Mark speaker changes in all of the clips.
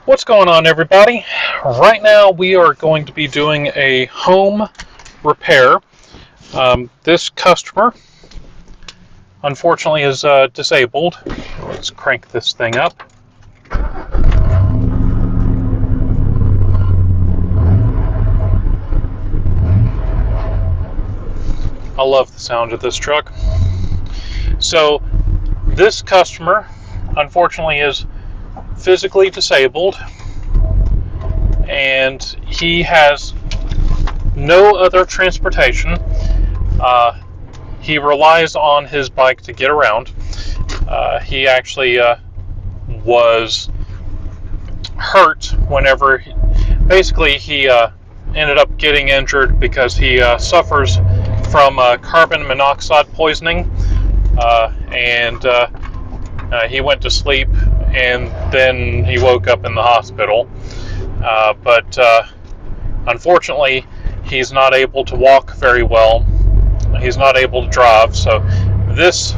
Speaker 1: What's going on, everybody? Right now we are going to be doing a home repair. This customer unfortunately is disabled. Let's crank this thing up. I love the sound of this truck. So this customer unfortunately is physically disabled, and he has no other transportation. He relies on his bike to get around. He actually was hurt whenever he ended up getting injured because he suffers from carbon monoxide poisoning, and he went to sleep and then he woke up in the hospital. But unfortunately, he's not able to walk very well. He's not able to drive, so this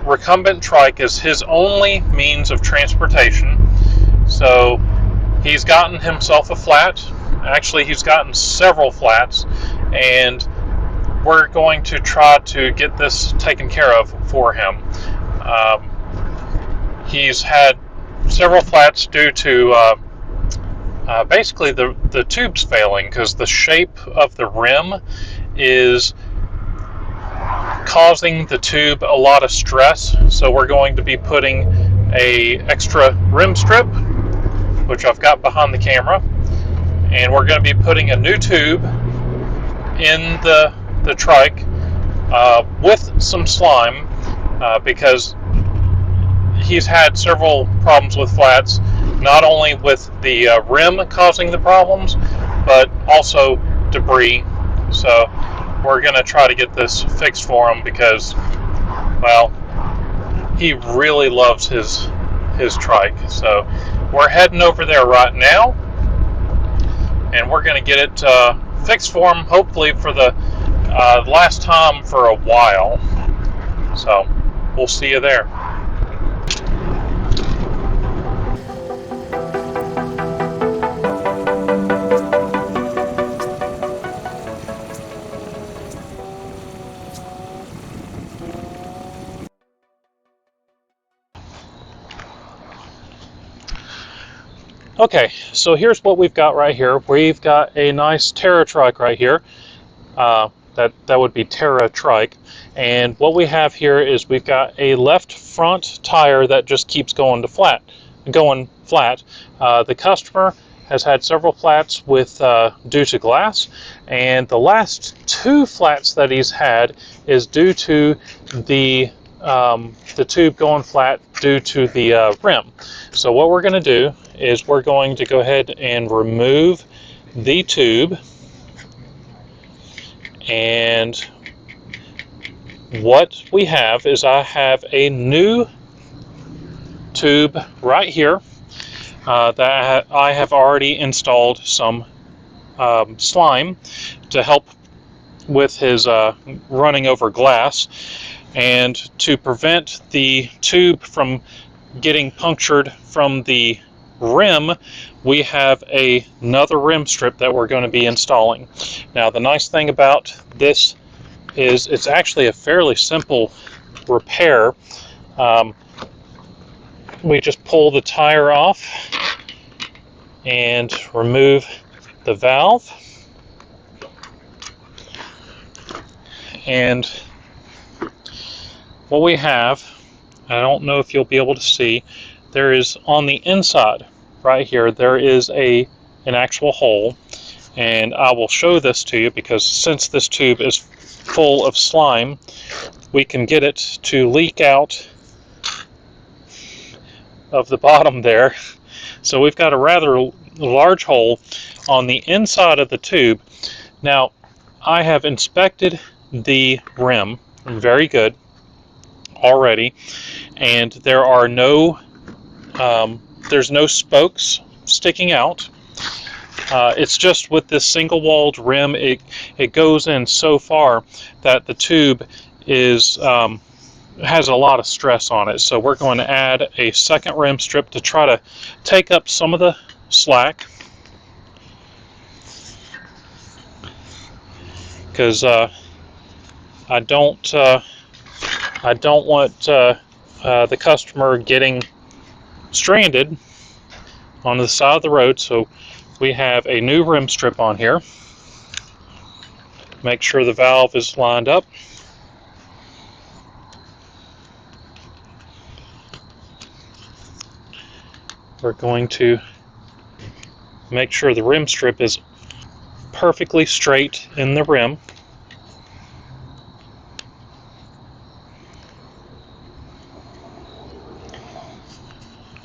Speaker 1: recumbent trike is his only means of transportation. So he's gotten himself a flat. Actually, he's gotten several flats, and we're going to try to get this taken care of for him. He's had several flats due to basically the tubes failing, because the shape of the rim is causing the tube a lot of stress. So we're going to be putting a extra rim strip, which I've got behind the camera, and we're going to be putting a new tube in the trike with some slime, because he's had several problems with flats, not only with the rim causing the problems, but also debris. So we're going to try to get this fixed for him because, well, he really loves his trike. So we're heading over there right now, and we're going to get it fixed for him, hopefully for the last time for a while. So we'll see you there. Okay, so here's what we've got right here. We've got a nice Terra trike right here. That would be Terra trike. And what we have here is we've got a left front tire that just keeps going flat. The customer has had several flats with due to glass, and the last two flats that he's had is due to the tube going flat due to the rim. So what we're going to do is we're going to go ahead and remove the tube, and what we have is I have a new tube right here that I have already installed some slime to help with his running over glass, and to prevent the tube from getting punctured from the rim, we have another rim strip that we're going to be installing. Now, the nice thing about this is it's actually a fairly simple repair. We just pull the tire off and remove the valve, and what we have, I don't know if you'll be able to see, there is on the inside right here, there is an actual hole, and I will show this to you because since this tube is full of slime, we can get it to leak out of the bottom there. So we've got a rather large hole on the inside of the tube. Now, I have inspected the rim, very good already, and there are there's no spokes sticking out. It's just with this single walled rim, it goes in so far that the tube is has a lot of stress on it. So we're going to add a second rim strip to try to take up some of the slack, because I don't want the customer getting stranded on the side of the road. So we have a new rim strip on here. Make sure the valve is lined up. We're going to make sure the rim strip is perfectly straight in the rim.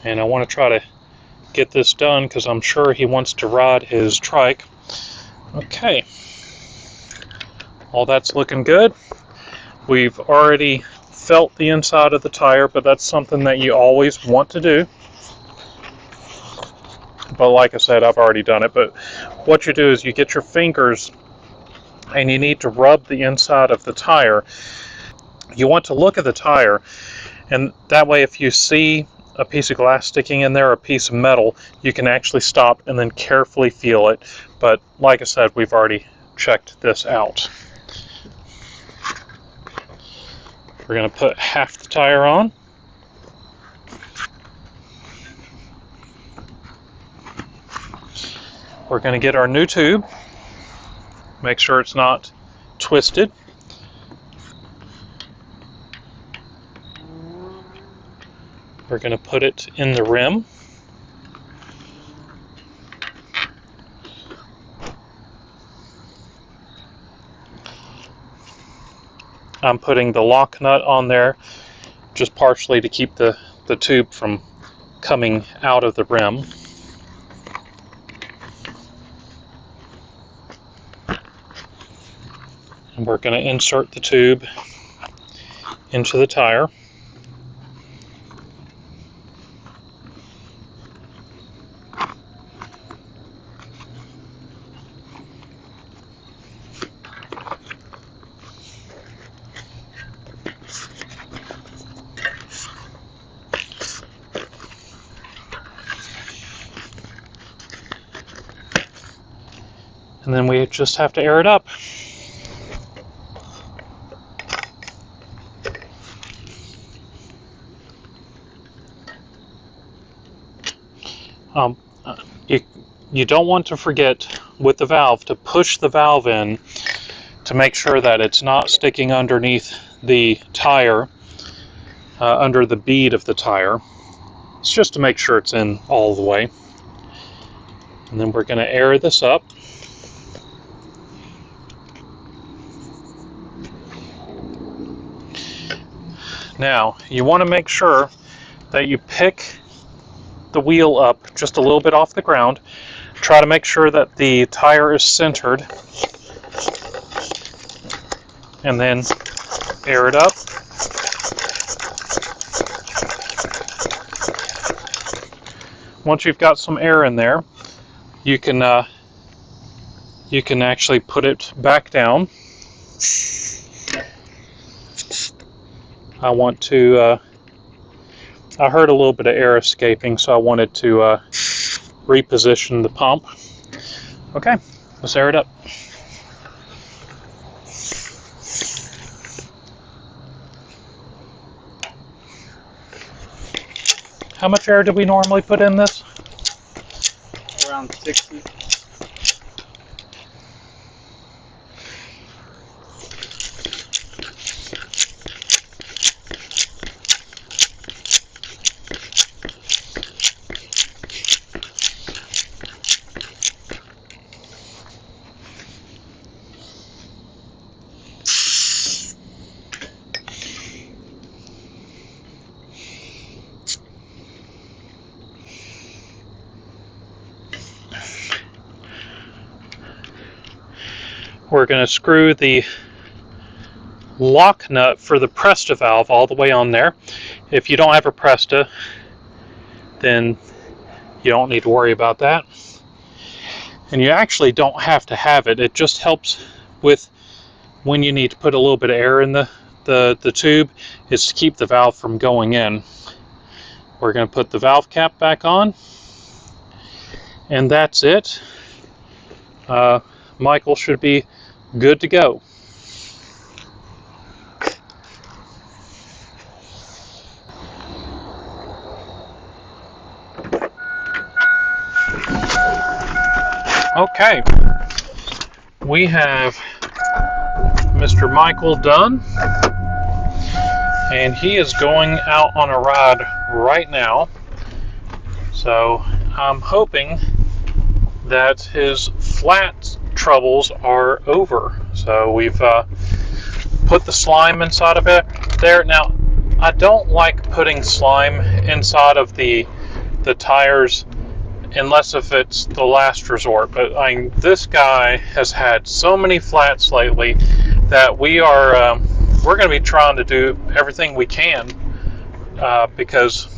Speaker 1: And I want to try to get this done because I'm sure he wants to ride his trike. Okay, all that's looking good. We've already felt the inside of the tire, but that's something that you always want to do. But like I said, I've already done it. But what you do is you get your fingers and you need to rub the inside of the tire. You want to look at the tire, and that way if you see a piece of glass sticking in there, a piece of metal, you can actually stop and then carefully feel it. But like I said, we've already checked this out. We're going to put half the tire on. We're going to get our new tube. Make sure it's not twisted. We're going to put it in the rim. I'm putting the lock nut on there just partially to keep the tube from coming out of the rim. And we're going to insert the tube into the tire. And then we just have to air it up. You don't want to forget with the valve to push the valve in to make sure that it's not sticking underneath the tire, under the bead of the tire. It's just to make sure it's in all the way. And then we're going to air this up. Now, you want to make sure that you pick the wheel up just a little bit off the ground. Try to make sure that the tire is centered, and then air it up. Once you've got some air in there, you can actually put it back down. I heard a little bit of air escaping, so I wanted to reposition the pump. Okay, let's air it up. How much air do we normally put in this?
Speaker 2: Around 60.
Speaker 1: We're going to screw the lock nut for the Presta valve all the way on there. If you don't have a Presta, then you don't need to worry about that. And you actually don't have to have it. It just helps with when you need to put a little bit of air in the the tube is to keep the valve from going in. We're going to put the valve cap back on, and that's it. Michael should be good to go. Okay, we have Mr. Michael done, and he is going out on a ride right now. So I'm hoping that his flat troubles are over. So we've put the slime inside of it there. Now, I don't like putting slime inside of the tires unless if it's the last resort. But this guy has had so many flats lately that we're going to be trying to do everything we can because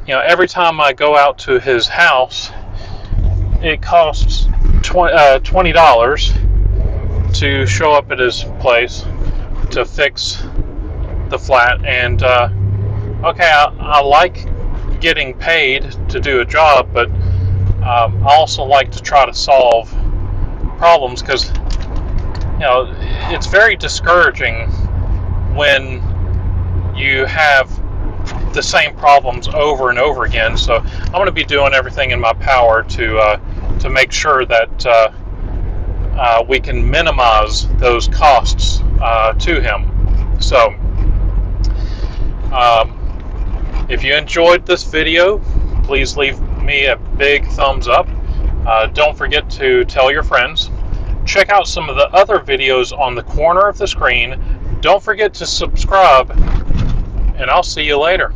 Speaker 1: every time I go out to his house, it costs $20 to show up at his place to fix the flat. And okay, I like getting paid to do a job, but I also like to try to solve problems, because it's very discouraging when you have the same problems over and over again. So I'm going to be doing everything in my power to make sure that we can minimize those costs to him. So if you enjoyed this video, please leave me a big thumbs up. Don't forget to tell your friends. Check out some of the other videos on the corner of the screen. Don't forget to subscribe, and I'll see you later.